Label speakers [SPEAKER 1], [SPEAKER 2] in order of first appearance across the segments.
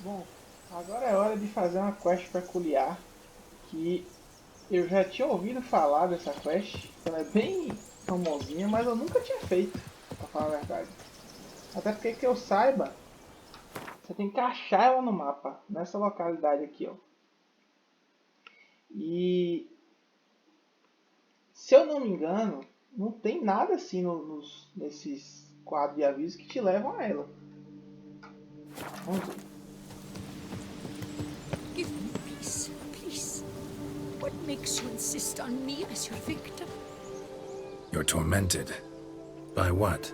[SPEAKER 1] Bom, agora é hora de fazer uma quest peculiar que eu já tinha ouvido falar dessa quest. Ela é bem famosinha, mas eu nunca tinha feito, pra falar a verdade. Até porque que eu saiba, você tem que achar ela no mapa, nessa localidade aqui, ó. E se eu não me engano, não tem nada assim nesses quadros de aviso que te levam a ela. Vamos ver.
[SPEAKER 2] Give me peace, please. What makes you insist on me as your victim?
[SPEAKER 3] You're tormented. By what?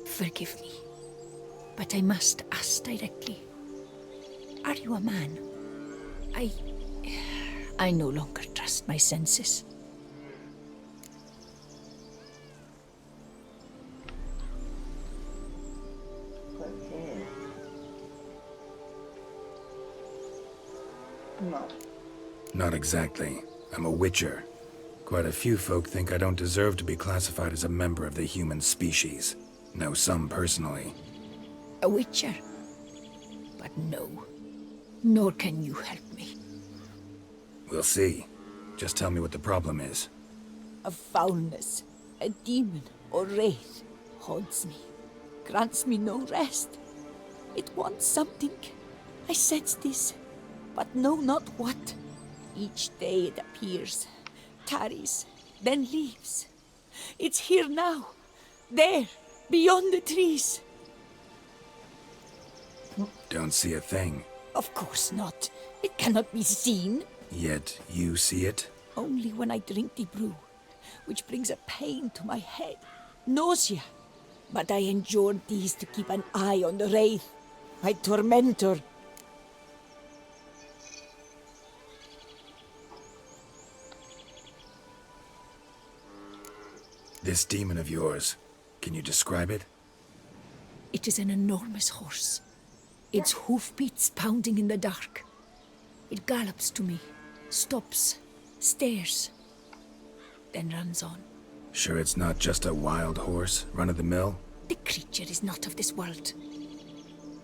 [SPEAKER 2] Forgive me, but I must ask directly. Are you a man? I no longer trust my senses.
[SPEAKER 1] Não.
[SPEAKER 3] Not exactly. I'm a witcher. Quite a few folk think I don't deserve to be classified as a member of the human species. Know some personally.
[SPEAKER 2] A witcher? But no, nor can you help me.
[SPEAKER 3] We'll see. Just tell me what the problem is.
[SPEAKER 2] A foulness, a demon or wraith haunts me, grants me no rest. It wants something. I sense this, but know not what. Each day it appears, tarries, then leaves. It's here now, there, beyond the trees.
[SPEAKER 3] Don't see a thing.
[SPEAKER 2] Of course not. It cannot be seen.
[SPEAKER 3] Yet you see it?
[SPEAKER 2] Only when I drink the brew, which brings a pain to my head, nausea. But I endured these to keep an eye on the wraith, my tormentor.
[SPEAKER 3] This demon of yours, can you describe it?
[SPEAKER 2] It is an enormous horse, its hoofbeats pounding in the dark. It gallops to me, stops, stares, then runs on.
[SPEAKER 3] Sure it's not just a wild horse, run-of-the-mill?
[SPEAKER 2] The creature is not of this world.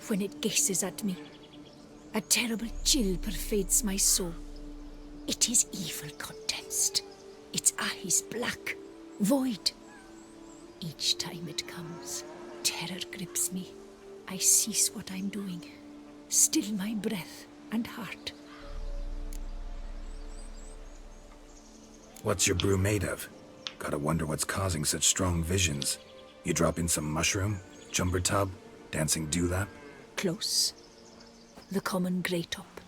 [SPEAKER 2] When it gazes at me, a terrible chill pervades my soul. It is evil condensed, its eyes black, void. Each time it comes, terror grips me. I cease what I'm doing, still my breath and heart.
[SPEAKER 3] What's your brew made of? Gotta wonder what's causing such strong visions. You drop in some mushroom, jumper tub, dancing dewlap?
[SPEAKER 2] Close. The common grey top.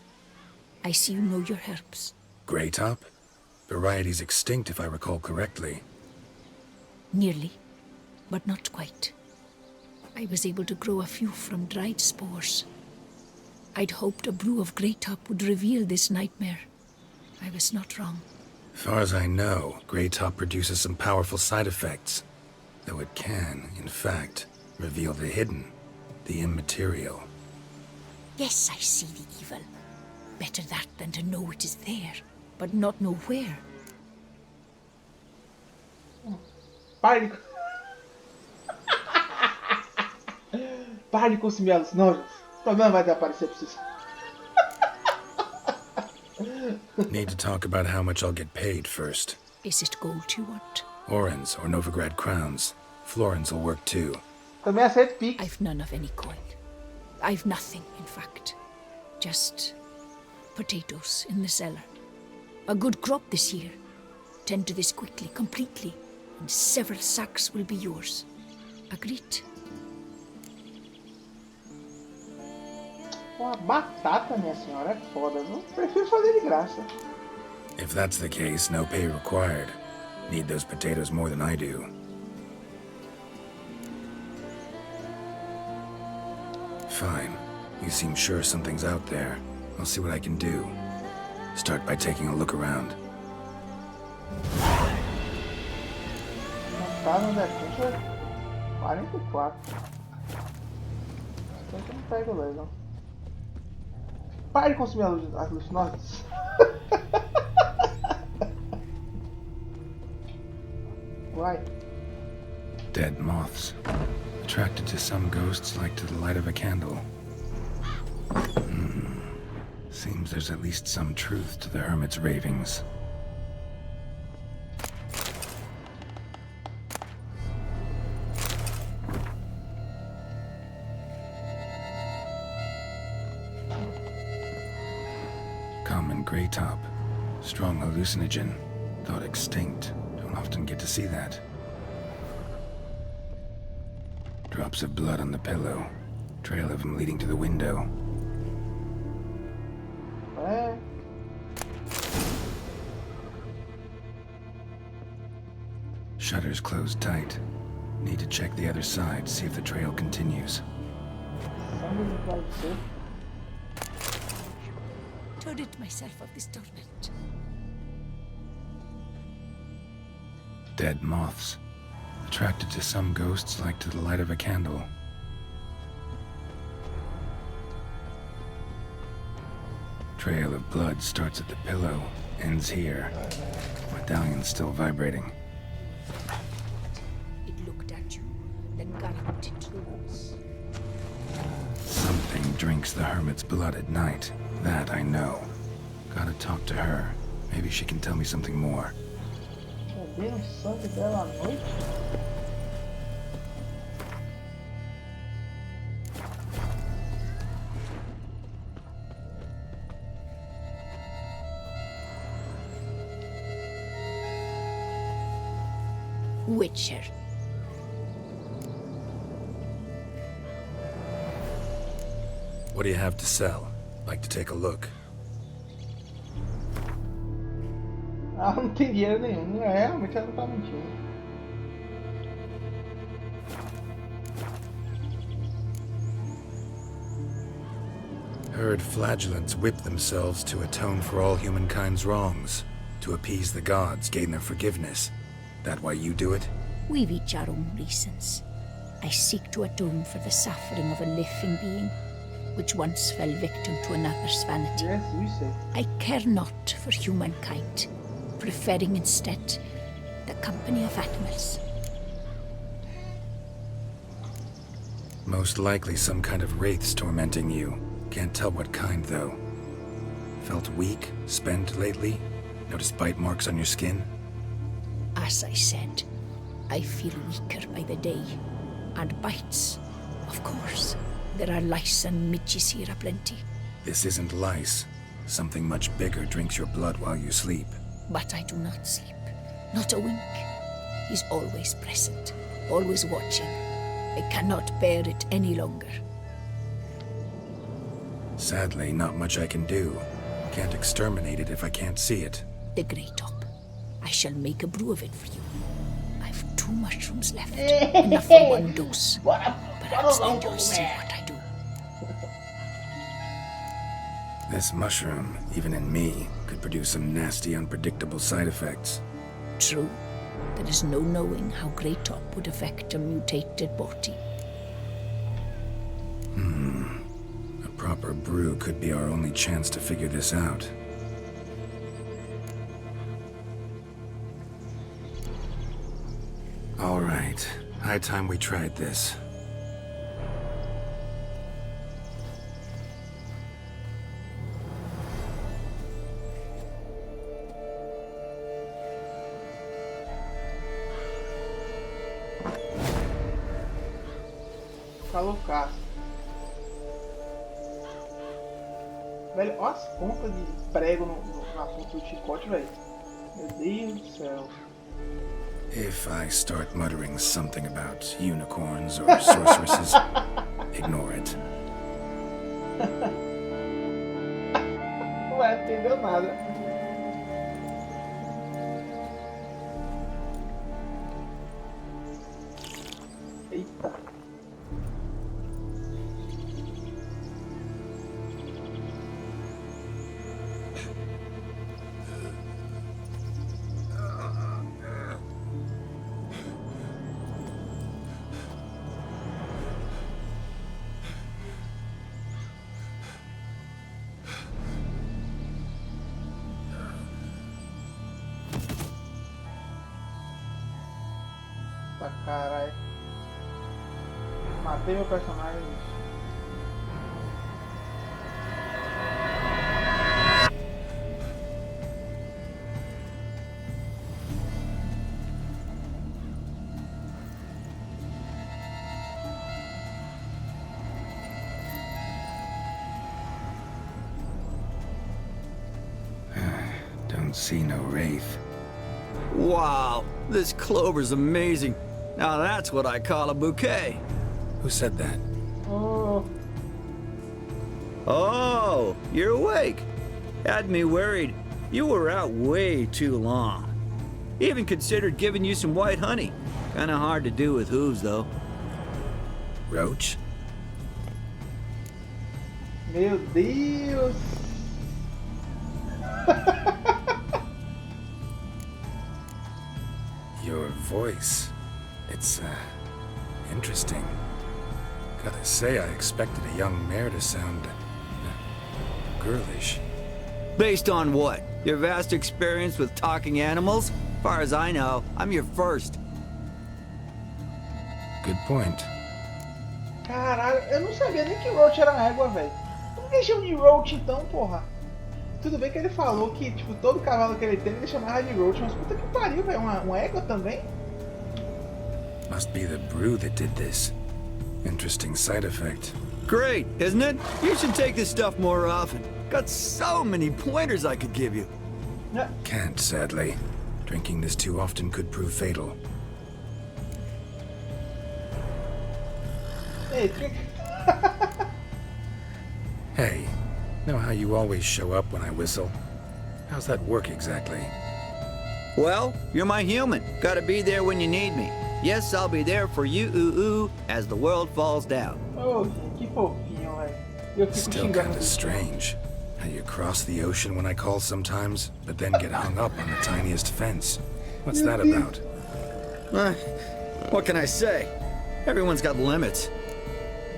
[SPEAKER 2] I see you know your herbs.
[SPEAKER 3] Grey top? Variety's extinct if I recall correctly.
[SPEAKER 2] Nearly, but not quite. I was able to grow a few from dried spores. I'd hoped a brew of grey top would reveal this nightmare. I was not wrong.
[SPEAKER 3] Far as I know, grey top produces some powerful side effects. Though it can, in fact, reveal the hidden, the immaterial.
[SPEAKER 2] Yes, I see the evil. Better that than to know it is there, but not know where.
[SPEAKER 1] Pare de... Pare de consumir alucinógenos. O problema vai desaparecer pra vocês.
[SPEAKER 3] Need to talk about how much I'll get paid first.
[SPEAKER 2] Is it gold you want?
[SPEAKER 3] Orens or Novigrad crowns. Florins will work too.
[SPEAKER 1] Também aceito Pix.
[SPEAKER 2] I've none of any coin. I've nothing, in fact. Just potatoes in the cellar. A good crop this year. Tend to this quickly, completely, and several sacks will be yours. Agreed?
[SPEAKER 1] Uma batata, minha senhora, é foda, viu? Prefiro fazer de graça.
[SPEAKER 3] If that's the case, no pay required. Need those potatoes more than I do. Fine. You seem sure something's out there. I'll see what I can do. Start by taking a look around.
[SPEAKER 1] Montado onde é custa 44. Então eu não pego lesão. Pare de consumir as alucinógenas. Vai.
[SPEAKER 3] Dead moths. Attracted to some ghosts like to the light of a candle. Seems there's at least some truth to the hermit's ravings. Common gray top. Strong hallucinogen. Thought extinct. Don't often get to see that. Drops of blood on the pillow. Trail of him leading to the window.
[SPEAKER 1] É.
[SPEAKER 3] Shutters closed tight. Need to check the other side, see if the trail continues.
[SPEAKER 1] Sangue de travesseiro.
[SPEAKER 2] To rid myself of this torment.
[SPEAKER 3] Dead moths. Attracted to some ghosts like to the light of a candle. Trail of blood starts at the pillow, ends here. Medallion's still vibrating.
[SPEAKER 2] It looked at you, then galloped into the woods.
[SPEAKER 3] Something drinks the hermit's blood at night. That I know. Gotta talk to her. Maybe she can tell me something more.
[SPEAKER 1] Beber o sangue dela à noite?
[SPEAKER 2] Witcher.
[SPEAKER 3] What do you have to sell? Like to take a look?
[SPEAKER 1] Ela não tem dinheiro nenhum. Realmente ela não tá mentindo.
[SPEAKER 3] Heard flagellants whip themselves to atone for all humankind's wrongs. To appease the gods, gain their forgiveness. That why you do it?
[SPEAKER 2] We've each our own reasons. I seek to atone for the suffering of a living being, which once fell victim to another's vanity.
[SPEAKER 1] Yes, you say.
[SPEAKER 2] I care not for humankind, preferring instead the company of animals.
[SPEAKER 3] Most likely some kind of wraiths tormenting you. Can't tell what kind, though. Felt weak, spent lately? Notice bite marks on your skin?
[SPEAKER 2] As I said, I feel weaker by the day. And bites, of course. There are lice and midges here aplenty.
[SPEAKER 3] This isn't lice. Something much bigger drinks your blood while you sleep.
[SPEAKER 2] But I do not sleep. Not a wink. He's always present, always watching. I cannot bear it any longer.
[SPEAKER 3] Sadly, not much I can do. Can't exterminate it if I can't see it.
[SPEAKER 2] The grey top. I shall make a brew of it for you. I've 2 mushrooms left. Enough for 1 dose. Perhaps then you'll see what I do.
[SPEAKER 3] This mushroom, even in me, could produce some nasty, unpredictable side effects.
[SPEAKER 2] True. There is no knowing how grey top would affect a mutated body.
[SPEAKER 3] A proper brew could be our only chance to figure this out. All right. High time we tried this.
[SPEAKER 1] Loucaço. Velho, olha as pontas de prego na ponta do chicote, velho. Meu Deus do céu.
[SPEAKER 3] If I start muttering something about unicorns or sorceresses, ignore it.
[SPEAKER 1] Não entendeu nada. Eita. Tá, caralho. Matei meu personagem.
[SPEAKER 3] Don't see no wraith.
[SPEAKER 4] Wow, this clover's amazing. Now that's what I call a bouquet.
[SPEAKER 3] Who said that?
[SPEAKER 1] Oh,
[SPEAKER 4] Oh, you're awake. Had me worried. You were out way too long. Even considered giving you some white honey. Kinda hard to do with hooves, though.
[SPEAKER 3] Roach?
[SPEAKER 1] meu Deus.
[SPEAKER 3] Your voice. It's, interesting. Gotta say, I expected a young mare to sound, girlish.
[SPEAKER 4] Based on what? Your vast experience with talking animals? Far as I know, I'm your first.
[SPEAKER 3] Good point.
[SPEAKER 1] Caralho, eu não sabia nem que Roach era égua, velho. Por que chama de Roach então, porra? Tudo bem que ele falou que, tipo, todo cavalo que ele tem ele chamava de Roach, mas puta que pariu, velho. Uma égua também?
[SPEAKER 3] Must be the brew that did this. Interesting side effect.
[SPEAKER 4] Great, isn't it? You should take this stuff more often. Got so many pointers I could give you.
[SPEAKER 1] Yeah.
[SPEAKER 3] Can't, sadly. Drinking this too often could prove fatal.
[SPEAKER 1] Ei, que...
[SPEAKER 3] Hey, know how you always show up when I whistle? How's that work exactly?
[SPEAKER 4] Well, you're my human. Gotta be there when you need me. Yes, I'll be there for you, as the world falls down.
[SPEAKER 1] Oh, que fofinho, velho. Eu fico
[SPEAKER 3] Still
[SPEAKER 1] xingando.
[SPEAKER 3] kinda strange. How you cross the ocean when I call sometimes, but then get hung up on the tiniest fence. What's that about?
[SPEAKER 4] What can I say? Everyone's got limits.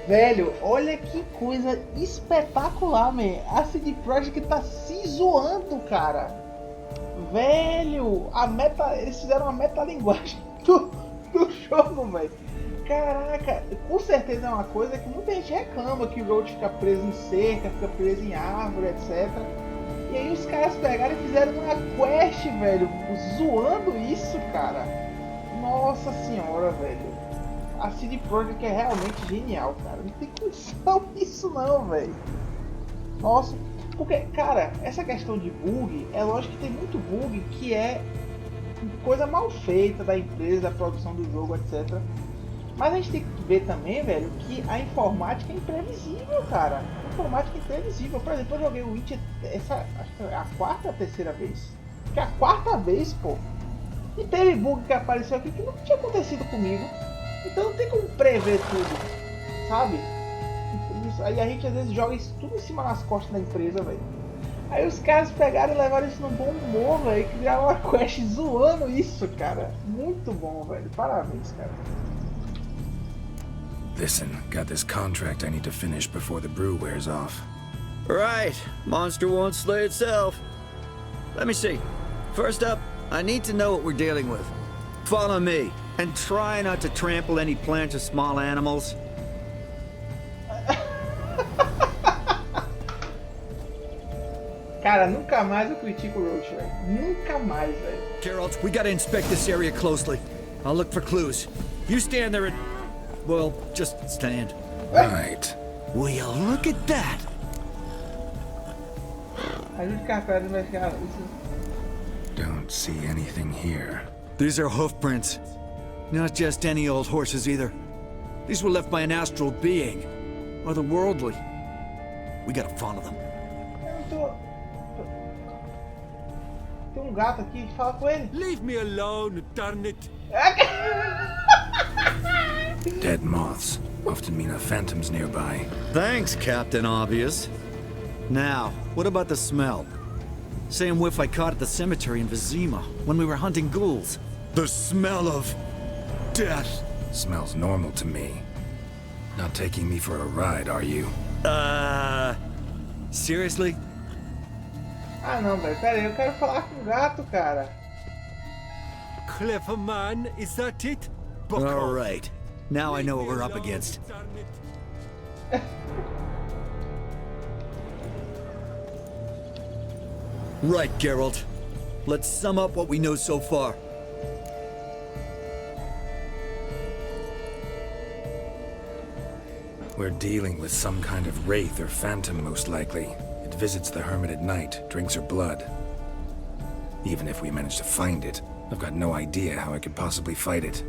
[SPEAKER 1] Velho, olha que coisa espetacular, man. A CD Projekt tá se zoando, cara. Velho, eles fizeram uma metalinguagem do jogo, velho. Caraca, com certeza é uma coisa que muita gente reclama, que o Roach fica preso em cerca, fica preso em árvore, etc. E aí os caras pegaram e fizeram uma quest, velho, zoando isso, cara. Nossa senhora, velho. A CD Projekt é realmente genial, cara. Não tem condição isso não, velho. Nossa, porque, cara, essa questão de bug, é lógico que tem muito bug que é coisa mal feita da empresa, da produção do jogo, etc. Mas a gente tem que ver também, velho, que a informática é imprevisível, cara. A informática é imprevisível. Por exemplo, eu joguei o Witcher, acho que é a quarta ou a terceira vez. Acho que é a quarta vez, pô. E teve bug que apareceu aqui que não tinha acontecido comigo. Então não tem como prever tudo, sabe? Aí a gente às vezes joga isso tudo em cima das costas da empresa, velho. Aí os caras pegaram e levaram isso no bom humor, velho. Criaram uma quest zoando isso, cara. Muito bom, velho. Parabéns, cara.
[SPEAKER 3] Listen, got this contract I need to finish before the brew wears off.
[SPEAKER 4] Right, monster won't slay itself. Let me see. First up, I need to know what we're dealing with. Follow me, and try not to trample any plants or small animals.
[SPEAKER 1] Cara, nunca mais eu critico o Roach, velho. Nunca mais, velho.
[SPEAKER 4] Geralt, we gotta inspect this area closely. I'll look for clues. You stand there and... well, just stand.
[SPEAKER 3] Right.
[SPEAKER 4] Will you look at that?
[SPEAKER 1] A gente fica atrás e vai ficar...
[SPEAKER 3] Don't see anything here.
[SPEAKER 4] These are hoof prints. Not just any old horses either. These were left by an astral being. Otherworldly. We gotta follow them.
[SPEAKER 1] Eu não tô... Tem gato aqui, fala com ele.
[SPEAKER 5] Leave me alone, darn it.
[SPEAKER 3] Dead moths often mean a phantom's nearby.
[SPEAKER 4] Thanks, Captain Obvious. Now, what about the smell? Same whiff I caught at the cemetery in Vizima when we were hunting ghouls. The smell of... death.
[SPEAKER 3] Smells normal to me. Not taking me for a ride, are you?
[SPEAKER 4] Seriously?
[SPEAKER 1] Ah não, velho, pera aí, eu quero falar com o gato, cara.
[SPEAKER 5] Clever man, is that it? Buck
[SPEAKER 4] All
[SPEAKER 5] off.
[SPEAKER 4] right. Now I know what
[SPEAKER 5] Leave me
[SPEAKER 4] we're up
[SPEAKER 5] alone,
[SPEAKER 4] against.
[SPEAKER 5] darn it.
[SPEAKER 4] Right, Geralt. Let's sum up what we know so far.
[SPEAKER 3] We're dealing with some kind of wraith or phantom, most likely. It visits the hermit at night, drinks her blood. Even if we manage to find it, I've got no idea how I could possibly fight it.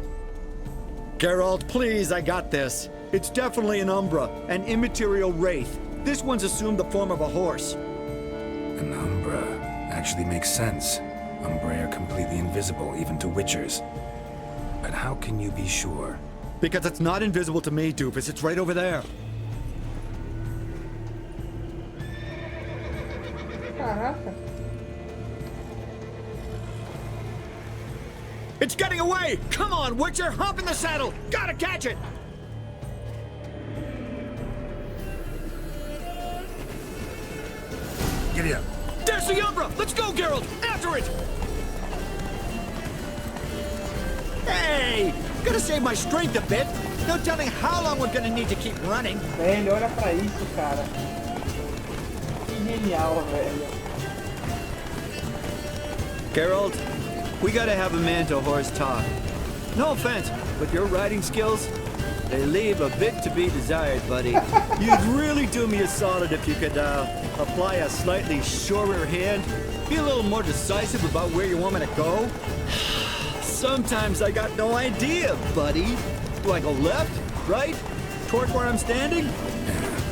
[SPEAKER 4] Geralt, please, I got this. It's definitely an Umbra, an immaterial wraith. This one's assumed the form of a horse.
[SPEAKER 3] An Umbra actually makes sense. Umbrae are completely invisible, even to Witchers. But how can you be sure?
[SPEAKER 4] Because it's not invisible to me, Doofus. It's right over there.
[SPEAKER 1] Caraca.
[SPEAKER 4] It's getting away! Come on, Witcher! Hop in the saddle! Gotta catch it!
[SPEAKER 3] Giddy up.
[SPEAKER 4] There's the Umbra! Let's go, Geralt! After it! Hey! Gotta save my strength a bit. No telling how long we're gonna need to keep running.
[SPEAKER 1] Velho, olha pra isso, cara. Que genial, velho.
[SPEAKER 4] Geralt, we gotta have a man-to-horse talk. No offense, but your riding skills, they leave a bit to be desired, buddy. You'd really do me a solid if you could, apply a slightly surer hand. Be a little more decisive about where you want me to go. Sometimes I got no idea, buddy. Do I go left, right, toward where I'm standing?
[SPEAKER 3] Yeah,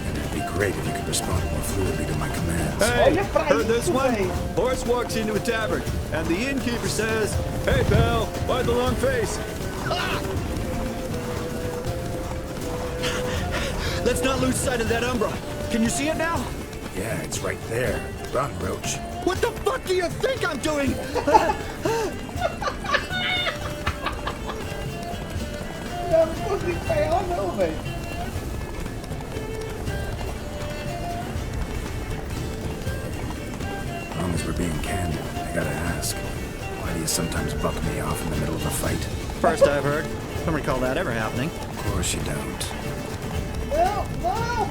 [SPEAKER 3] and it'd be great if you could respond more fluidly to my commands.
[SPEAKER 4] Hey,
[SPEAKER 1] Olha pra
[SPEAKER 4] heard this
[SPEAKER 1] isso,
[SPEAKER 4] one?
[SPEAKER 1] véi.
[SPEAKER 4] Horse walks into a tavern, and the innkeeper says, "Hey, pal, why the long face?" Ah! Let's not lose sight of that Umbra. Can you see it now?
[SPEAKER 3] Yeah, it's right there. Run, Roach.
[SPEAKER 4] What the fuck do you think I'm doing?
[SPEAKER 1] Eu não consigo pegar ela não, velho.
[SPEAKER 3] As long as we're being candid, I gotta ask. Why do you sometimes buck me off in the middle of a fight?
[SPEAKER 4] First I've heard. Don't recall that ever happening.
[SPEAKER 3] Of course you don't.
[SPEAKER 1] Não, não!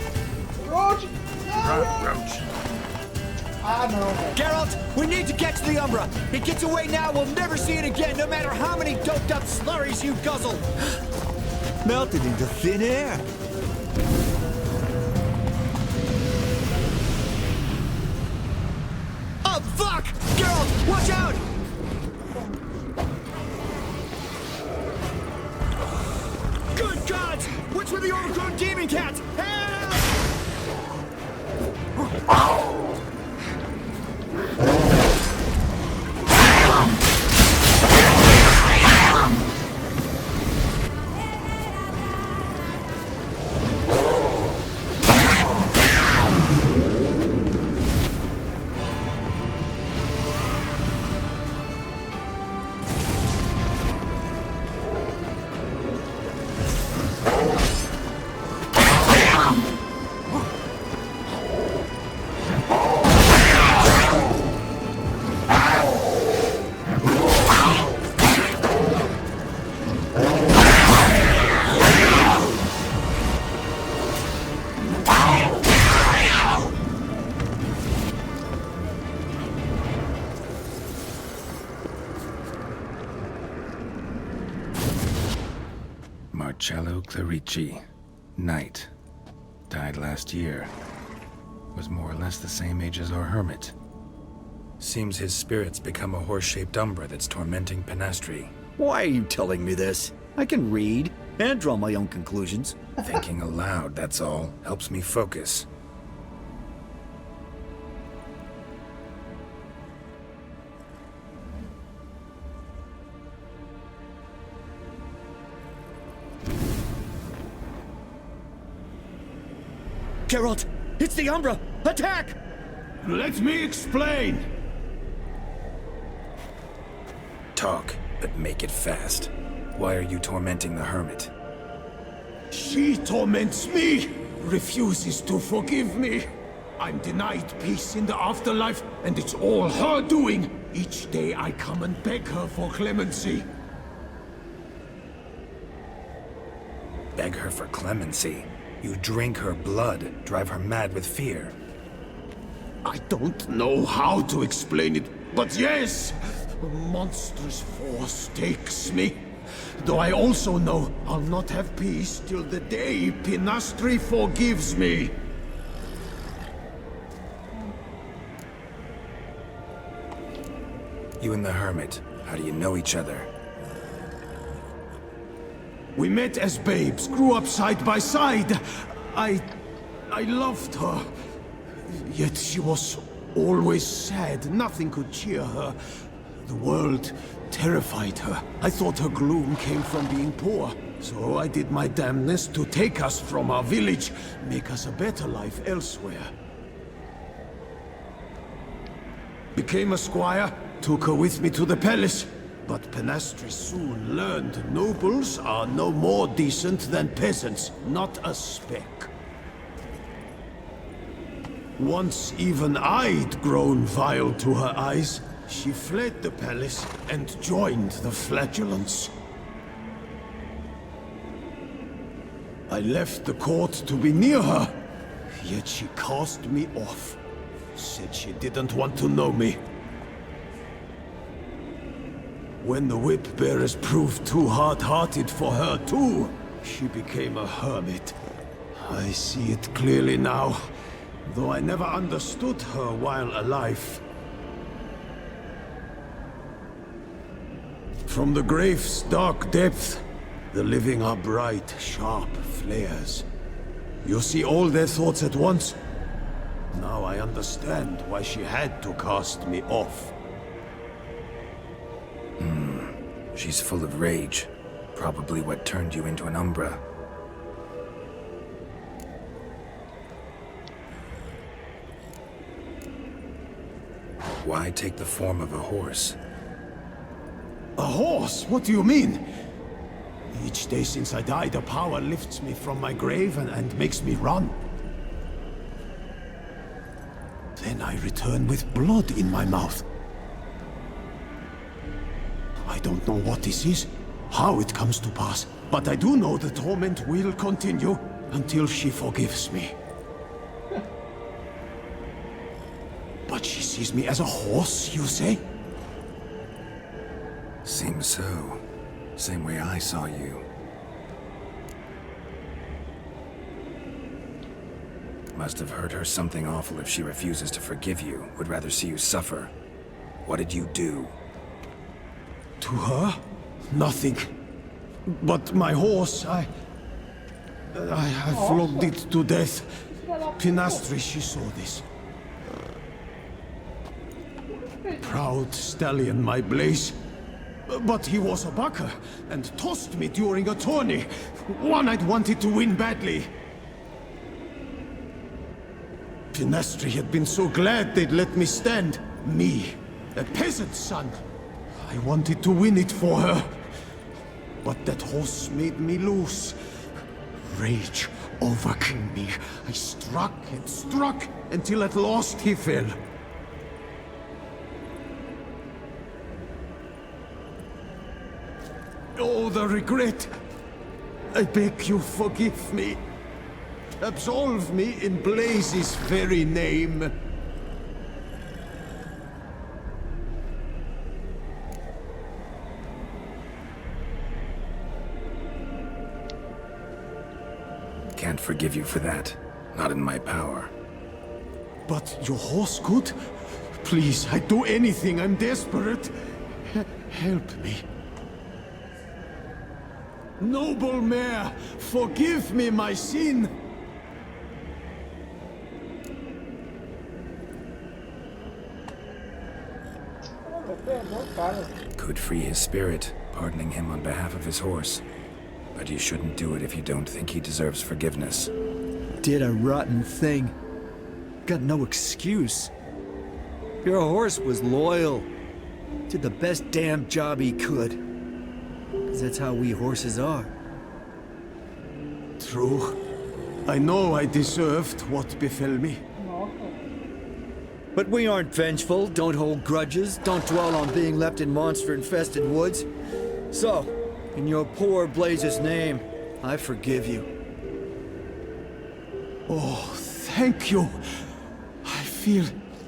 [SPEAKER 1] Roach! Não!
[SPEAKER 3] Run, Roach.
[SPEAKER 1] Ah, não, velho.
[SPEAKER 4] Geralt, we need to catch the Umbra. It gets away now, we'll never see it again, no matter how many doped up slurries you guzzle. Melted into thin air. Oh, fuck! Geralt, watch out! Good gods! What's with the overgrown demon cats? Help!
[SPEAKER 3] Marcello Clerici, knight. Died last year. Was more or less the same age as our hermit. Seems his spirit's become a horse-shaped umbra that's tormenting Penastri.
[SPEAKER 4] Why are you telling me this? I can read and draw my own conclusions.
[SPEAKER 3] Thinking aloud, that's all. Helps me focus.
[SPEAKER 4] Geralt, it's the Umbra! Attack!
[SPEAKER 5] Let me explain.
[SPEAKER 3] Talk, but make it fast. Why are you tormenting the hermit?
[SPEAKER 5] She torments me, refuses to forgive me. I'm denied peace in the afterlife, and it's all her doing. Each day I come and beg her for clemency.
[SPEAKER 3] Beg her for clemency. You drink her blood, drive her mad with fear.
[SPEAKER 5] I don't know how to explain it, but yes, a monstrous force takes me. Though I also know I'll not have peace till the day Penastri forgives me.
[SPEAKER 3] You and the hermit, how do you know each other?
[SPEAKER 5] We met as babes, grew up side by side. I loved her. Yet she was always sad. Nothing could cheer her. The world terrified her. I thought her gloom came from being poor. So I did my damnedest to take us from our village, make us a better life elsewhere. Became a squire, took her with me to the palace. But Penastri soon learned nobles are no more decent than peasants, not a speck. Once even I'd grown vile to her eyes, she fled the palace and joined the flagellants. I left the court to be near her, yet she cast me off. Said she didn't want to know me. When the whip-bearers proved too hard-hearted for her too, she became a hermit. I see it clearly now, though I never understood her while alive. From the grave's dark depth, the living are bright, sharp flares. You see all their thoughts at once? Now I understand why she had to cast me off.
[SPEAKER 3] She's full of rage. Probably what turned you into an Umbra. Why take the form of a horse?
[SPEAKER 5] A horse? What do you mean? Each day since I died, a power lifts me from my grave and makes me run. Then I return with blood in my mouth. I don't know what this is, how it comes to pass, but I do know the torment will continue until she forgives me. But she sees me as a horse, you say?
[SPEAKER 3] Seems so. Same way I saw you. Must have hurt her something awful if she refuses to forgive you, would rather see you suffer. What did you do?
[SPEAKER 5] To her? Nothing. But my horse, I flogged it to death. Penastri, she saw this. Proud stallion, my Blaze. But he was a bucker, and tossed me during a tourney. One I'd wanted to win badly. Penastri had been so glad they'd let me stand. Me, a peasant's son. I wanted to win it for her. But that horse made me lose. Rage overcame me. I struck and struck until at last he fell. Oh, the regret. I beg you, forgive me. Absolve me in Blaze's very name.
[SPEAKER 3] Can't forgive you for that. Not in my power.
[SPEAKER 5] But your horse could? Please, I'd do anything. I'm desperate. Help me. Noble mare, forgive me my sin.
[SPEAKER 3] Could free his spirit, pardoning him on behalf of his horse. But you shouldn't do it if you don't think he deserves forgiveness.
[SPEAKER 4] Did a rotten thing. Got no excuse. Your horse was loyal. Did the best damn job he could. 'Cause that's how we horses are.
[SPEAKER 5] True. I know I deserved what befell me.
[SPEAKER 4] But we aren't vengeful, don't hold grudges, don't dwell on being left in monster-infested woods. So, in your poor Blaze's name, I forgive you.
[SPEAKER 5] Oh, thank you. I feel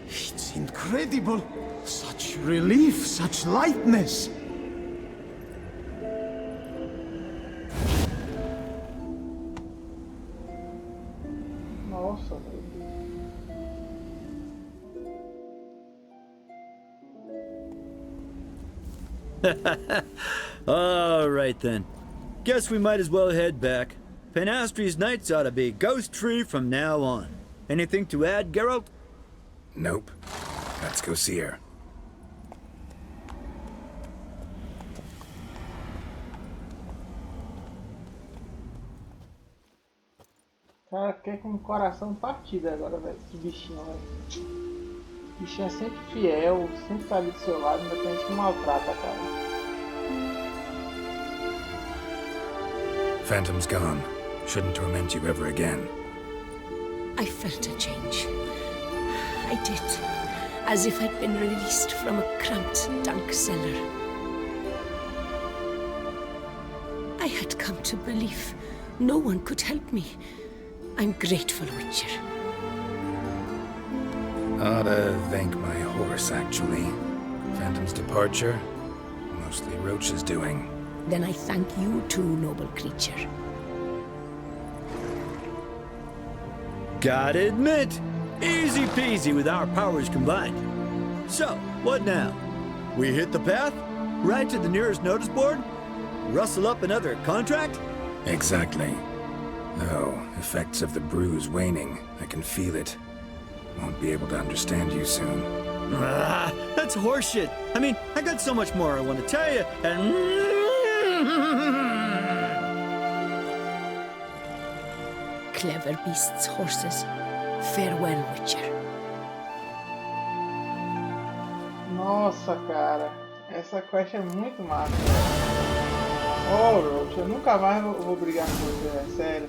[SPEAKER 5] it's incredible. Such relief, such lightness.
[SPEAKER 1] Nossa, velho.
[SPEAKER 4] All right then. Guess we might as well head back. Penastri's nights ought to be ghost-free from now on. Anything to add, Geralt?
[SPEAKER 3] Nope. Let's go see her.
[SPEAKER 1] Cara, fiquei com o coração partido agora, velho. Esse bichinho, velho. O bichinho é sempre fiel, sempre tá ali do seu lado, ainda tem gente que maltrata, cara.
[SPEAKER 3] Phantom's gone. Shouldn't torment you ever again.
[SPEAKER 2] I felt a change. I did. As if I'd been released from a cramped, dank cellar. I had come to believe no one could help me. I'm grateful, Witcher.
[SPEAKER 3] Ought to thank my horse, actually. Phantom's departure, mostly Roach's doing.
[SPEAKER 2] Then I thank you too, noble creature.
[SPEAKER 4] Gotta admit, easy peasy with our powers combined. So, what now? We hit the path? Right to the nearest notice board? Rustle up another contract?
[SPEAKER 3] Exactly. Though, effects of the bruise waning. I can feel it. Won't be able to understand you soon.
[SPEAKER 4] Ah, that's horseshit. I mean, I got so much more I want to tell you, and...
[SPEAKER 2] Clever beasts, horses. Farewell, Witcher.
[SPEAKER 1] Nossa, cara. Essa quest é muito massa. Oh, Roach, eu nunca mais vou brigar com você, velho. Sério.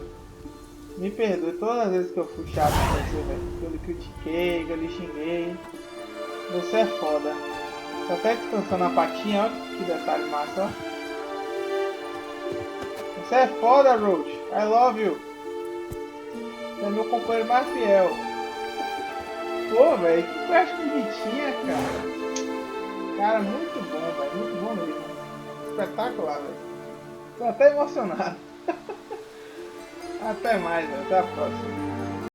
[SPEAKER 1] Me perdoe todas as vezes que eu fui chato com você, velho. Que eu lhe critiquei, que eu lhe xinguei. Você é foda. Tô até descansando a patinha, ó. Que detalhe massa, ó. Você é foda, Roach. I love you. Você é meu companheiro mais fiel. Pô, velho, que quest bonitinha, cara. Cara, muito bom, velho. Muito bom mesmo. Espetacular, velho. Tô até emocionado. Até mais, velho. Até a próxima.